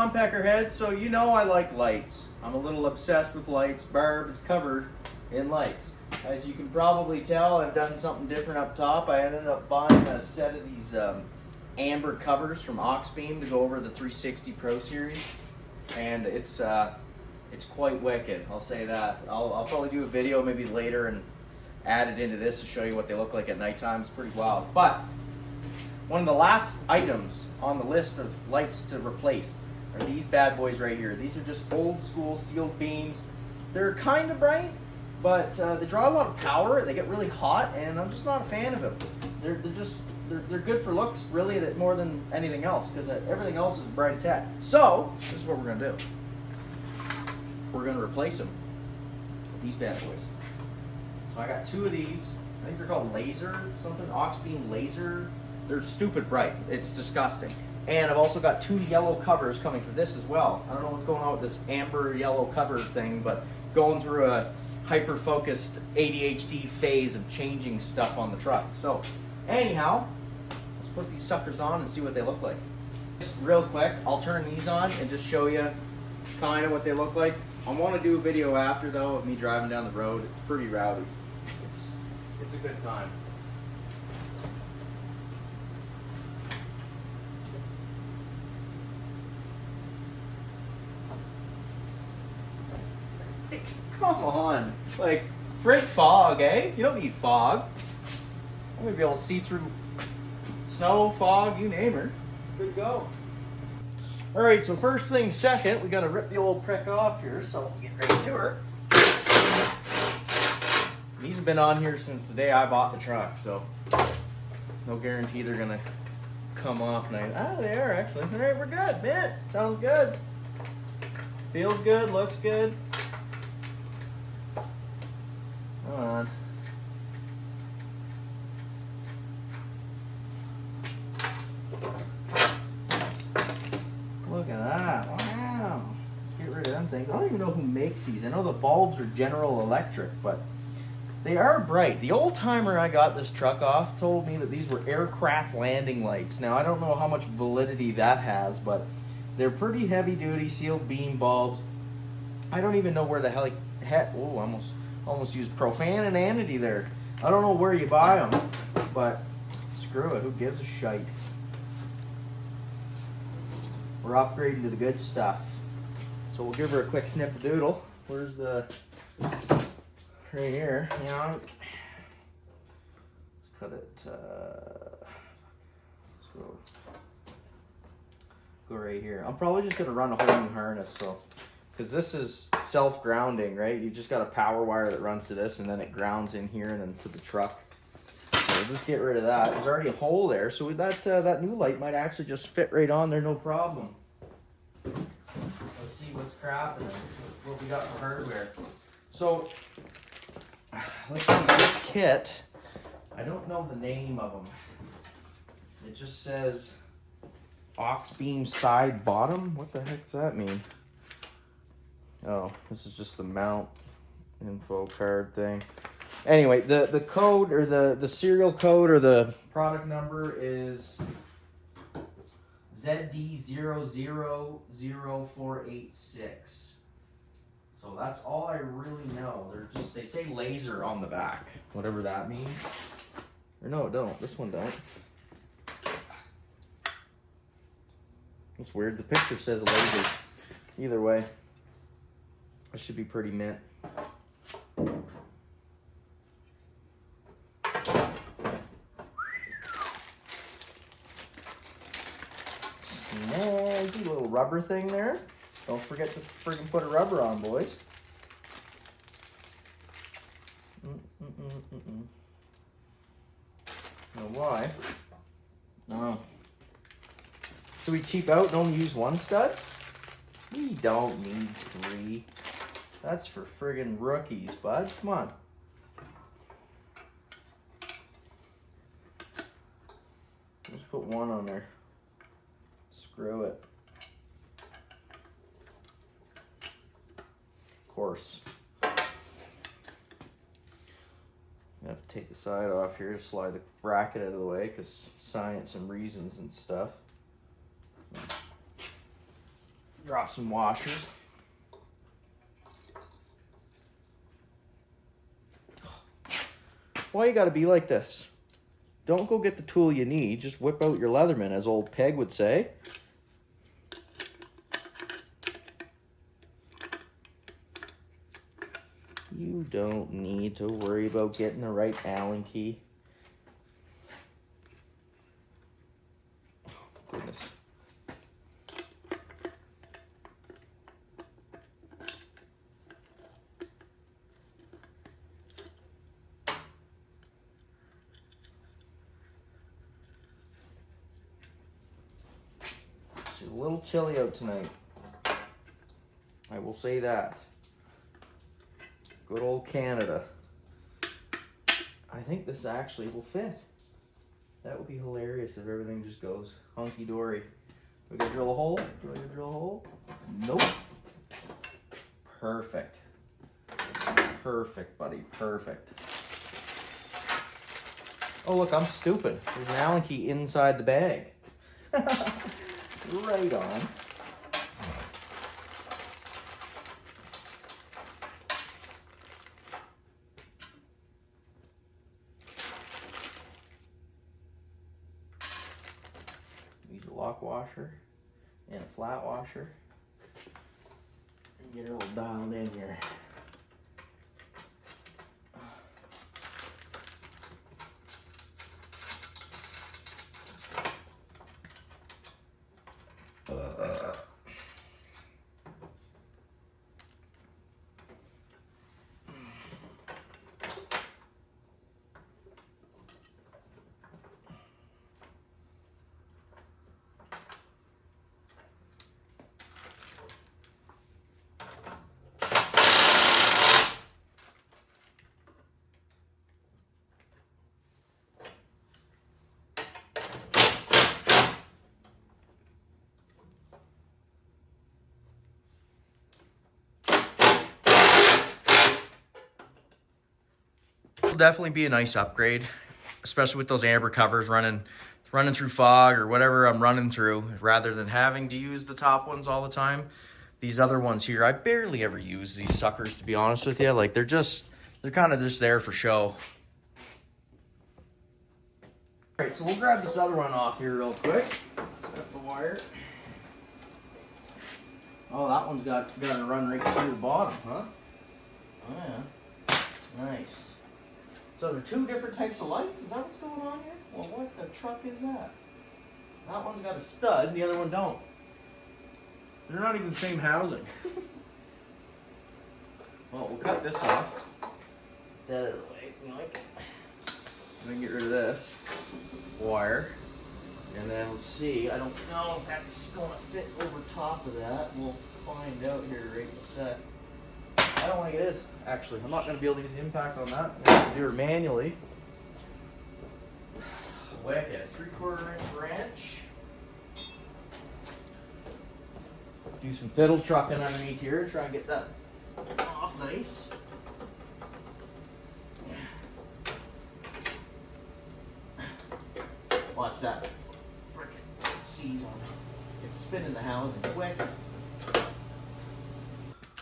lawn peckerhead, so you know I like lights. I'm a little obsessed with lights. Barb is covered in lights. As you can probably tell, I've done something different up top. I ended up buying a set of these amber covers from Oxbeam to go over the 360 Pro Series, and it's quite wicked. I'll say that. I'll probably do a video maybe later and add it into this to show you what they look like at nighttime. It's pretty wild. But one of the last items on the list of lights to replace are these bad boys right here. These are just old school sealed beams. They're kind of bright, but they draw a lot of power. They get really hot, and I'm just not a fan of them. They're good for looks, really, that more than anything else, because everything else is bright as heck. So this is what we're gonna do. We're gonna replace them with these bad boys. So I got two of these. I think they're called laser something, Oxbeam laser. They're stupid bright. It's disgusting. And I've also got two yellow covers coming for this as well. I don't know what's going on with this amber yellow cover thing, but going through a hyper-focused ADHD phase of changing stuff on the truck. So anyhow, let's put these suckers on and see what they look like. Just real quick, I'll turn these on and just show you kind of what they look like. I want to do a video after, though, of me driving down the road. It's pretty rowdy. It's a good time. Come on. Like, frick fog, eh? You don't need fog. I'm going to be able to see through snow, fog, you name her. Good to go. Alright, so first thing second, we got to rip the old prick off here, so we'll get ready to her. These have been on here since the day I bought the truck, so no guarantee they're going to come off nice. Ah, they are actually. Alright, we're good, man. Sounds good. Feels good, looks good. Come on. Look at that. Wow. Let's get rid of them things. I don't even know who makes these. I know the bulbs are General Electric, but they are bright. The old timer I got this truck off told me that these were aircraft landing lights. Now, I don't know how much validity that has, but they're pretty heavy duty sealed beam bulbs. I don't even know where the hell oh, almost used profanity there. I don't know where you buy them, but screw it. Who gives a shite? We're upgrading to the good stuff. So we'll give her a quick snip-a-doodle. Where's the... right here. Yeah. Let's cut it... let's go right here. I'm probably just going to run a whole new harness, so... because this is self-grounding, right? You just got a power wire that runs to this, and then it grounds in here and then to the truck. So we'll just get rid of that. There's already a hole there, so that new light might actually just fit right on there, no problem. Let's see what's crap and what we got for hardware. So, let's see, this kit, I don't know the name of them. It just says Oxbeam side bottom. What the heck's that mean? Oh, this is just the mount info card thing. Anyway, the code or the serial code or the product number is ZD000486. So that's all I really know. They say laser on the back, whatever that means. Or no, it don't. This one don't. It's weird. The picture says laser. Either way, it should be pretty mint. Snazzy little rubber thing there. Don't forget to freaking put a rubber on, boys. Know why? No. Should we cheap out and only use one stud? We don't need 3. That's for friggin' rookies, bud. Come on. Just put 1 on there. Screw it. Of course. I have to take the side off here to slide the bracket out of the way because science and reasons and stuff. Drop some washers. Why you gotta be like this? Don't go get the tool you need. Just whip out your Leatherman, as old Peg would say. You don't need to worry about getting the right Allen key. Oh, goodness. It's a little chilly out tonight. I will say that. Good old Canada. I think this actually will fit. That would be hilarious if everything just goes hunky-dory. We gotta drill a hole? Do I gotta drill a hole? Nope. Perfect. Perfect, buddy. Perfect. Oh, look, I'm stupid. There's an Allen key inside the bag. Right on. Use a lock washer and a flat washer and get it all dialed in here. Will definitely be a nice upgrade, especially with those amber covers running through fog or whatever I'm running through, rather than having to use the top ones all the time. These other ones here, I barely ever use these suckers, to be honest with you. Like, they're kind of just there for show. All right, so we'll grab this other one off here real quick. Cut the wire. Oh, that one's got to run right through the bottom, huh? Oh yeah, nice. So there are two different types of lights? Is that what's going on here? Well, what the truck is that? That one's got a stud and the other one don't. They're not even the same housing. Well, we'll cut this off. That out of the way, like. And then get rid of this wire. And then we'll see. I don't know if that's going to fit over top of that. We'll find out here right in a sec. I don't think it is, actually. I'm not going to be able to use the impact on that. I'm going to have to do it manually. Wicked. 3/4 inch wrench. Do some fiddle trucking underneath here. Try and get that off nice. Watch that. Frickin' seize on it. It's spinning the housing. Wicked.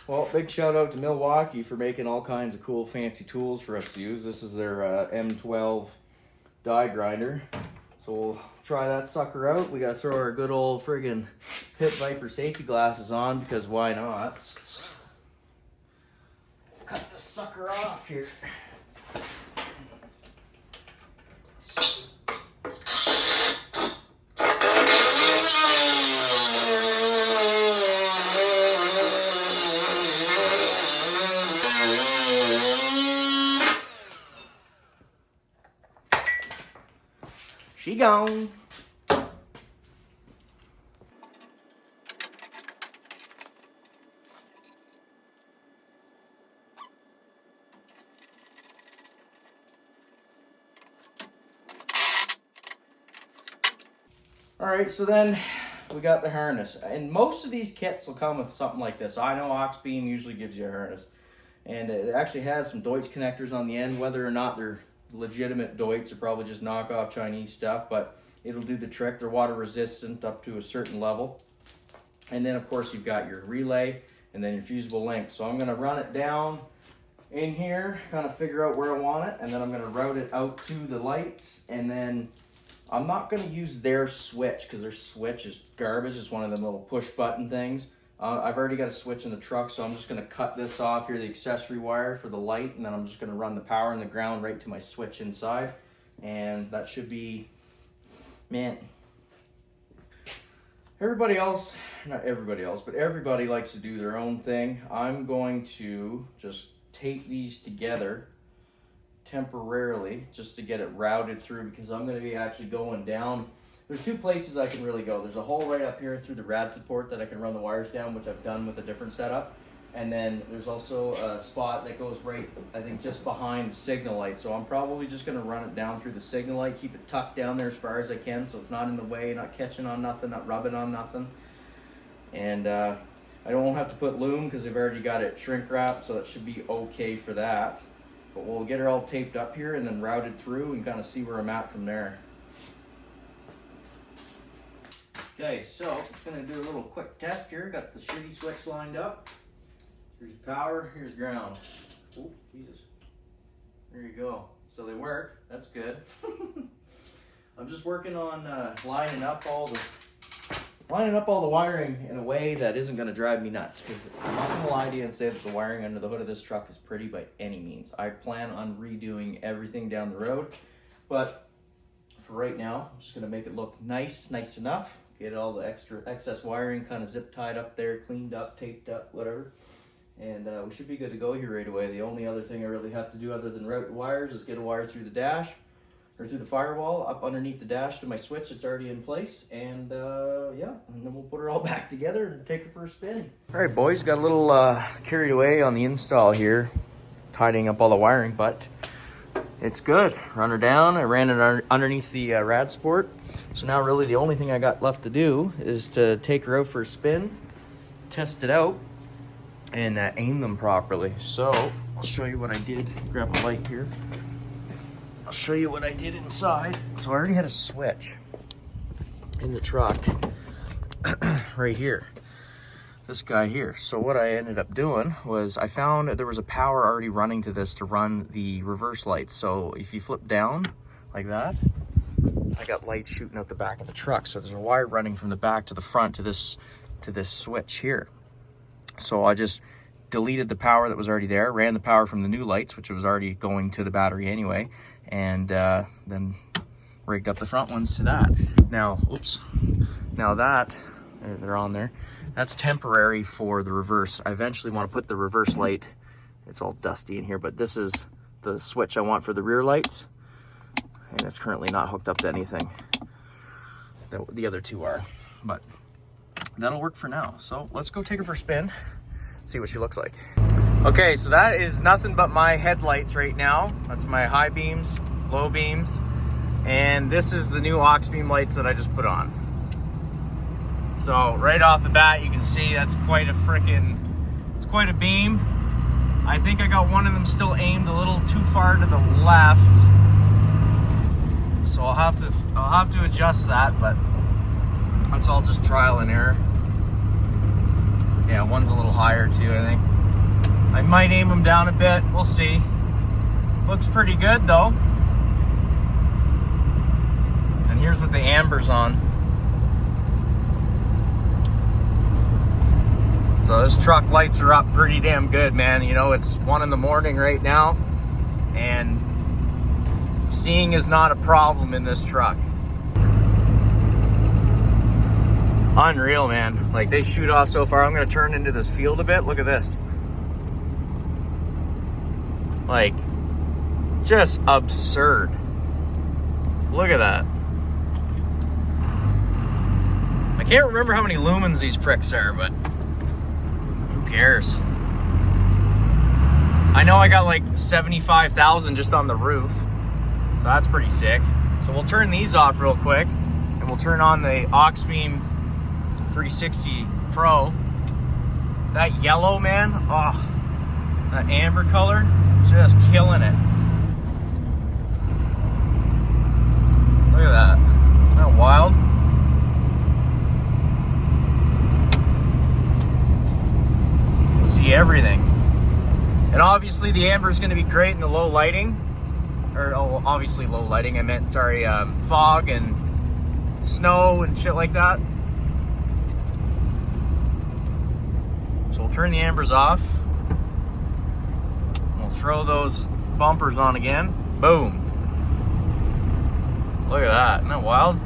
Well, big shout out to Milwaukee for making all kinds of cool fancy tools for us to use. This is their M12 die grinder. So we'll try that sucker out. We gotta throw our good old friggin' Pit Viper safety glasses on, because why not? Cut this sucker off here. She gone. All right, so then we got the harness. And most of these kits will come with something like this. I know Oxbeam usually gives you a harness. And it actually has some Deutsch connectors on the end. Whether or not they're legitimate Deutsch, are probably just knockoff Chinese stuff, but it'll do the trick. They're water resistant up to a certain level. And then of course you've got your relay and then your fusible link. So I'm gonna run it down in here, kind of figure out where I want it, and then I'm gonna route it out to the lights. And then I'm not gonna use their switch because their switch is garbage. It's one of them little push button things. I've already got a switch in the truck, so I'm just gonna cut this off here, the accessory wire for the light, and then I'm just gonna run the power and the ground right to my switch inside. And that should be, man, everybody else, not everybody else, but everybody likes to do their own thing. I'm going to just tape these together temporarily just to get it routed through, because I'm going to be actually going down. There's two places I can really go. There's a hole right up here through the rad support that I can run the wires down, which I've done with a different setup. And then there's also a spot that goes right, I think, just behind the signal light. So I'm probably just going to run it down through the signal light, keep it tucked down there as far as I can so it's not in the way, not catching on nothing, not rubbing on nothing. And I don't have to put loom because they've already got it shrink wrapped, so that should be okay for that. But we'll get her all taped up here and then routed through and kind of see where I'm at from there. Okay, so I'm just going to do a little quick test here. Got the shitty switch lined up. Here's power, here's ground. Oh, Jesus. There you go. So they work. That's good. I'm just working on lining up all the wiring in a way that isn't going to drive me nuts, because I'm not going to lie to you and say that the wiring under the hood of this truck is pretty by any means. I plan on redoing everything down the road, but for right now, I'm just going to make it look nice enough. Get all the excess wiring kind of zip tied up there, cleaned up, taped up, whatever. And we should be good to go here right away. The only other thing I really have to do other than route wires is get a wire through the dash, or through the firewall, up underneath the dash to my switch. It's already in place. And yeah, and then we'll put her all back together and take her for a spin. All right, boys, got a little carried away on the install here, tidying up all the wiring, but it's good. Run her down. I ran it underneath the rad support. So now really the only thing I got left to do is to take her out for a spin, test it out, and aim them properly. So I'll show you what I did. Grab a light here. I'll show you what I did inside. So I already had a switch in the truck right here. This guy here. So what I ended up doing was I found there was a power already running to this to run the reverse lights. So if you flip down like that, I got lights shooting out the back of the truck. So there's a wire running from the back to the front to this switch here. So I just deleted the power that was already there, ran the power from the new lights, which was already going to the battery anyway, and then rigged up the front ones to that. Now, oops, now that, they're on there, that's temporary for the reverse. I eventually want to put the reverse light, it's all dusty in here, but this is the switch I want for the rear lights, and it's currently not hooked up to anything. The other two are, but that'll work for now. So let's go take her for a spin, see what she looks like. Okay, so that is nothing but my headlights right now. That's my high beams, low beams, and this is the new aux beam lights that I just put on. So right off the bat, you can see that's quite a beam. I think I got one of them still aimed a little too far to the left, so I'll have to adjust that, but that's all just trial and error. Yeah, one's a little higher too, I think. I might aim them down a bit, we'll see. Looks pretty good though. And here's what the amber's on. So this truck lights are up pretty damn good, man. You know, it's 1 in the morning right now, and seeing is not a problem in this truck. Unreal, man. Like, they shoot off so far. I'm gonna turn into this field a bit. Look at this. Like, just absurd. Look at that. I can't remember how many lumens these pricks are, but who cares? I know I got like 75,000 just on the roof, so that's pretty sick. So we'll turn these off real quick, and we'll turn on the aux beam 360 Pro. That yellow, man, oh, that amber color, just killing it. Look at that. Isn't that wild? everything. And obviously the amber is going to be great in the low lighting. Or, oh, obviously low lighting, I meant, sorry, fog and snow and shit like that. So we'll turn the ambers off. We'll throw those bumpers on again. Boom. Look at that, isn't that wild?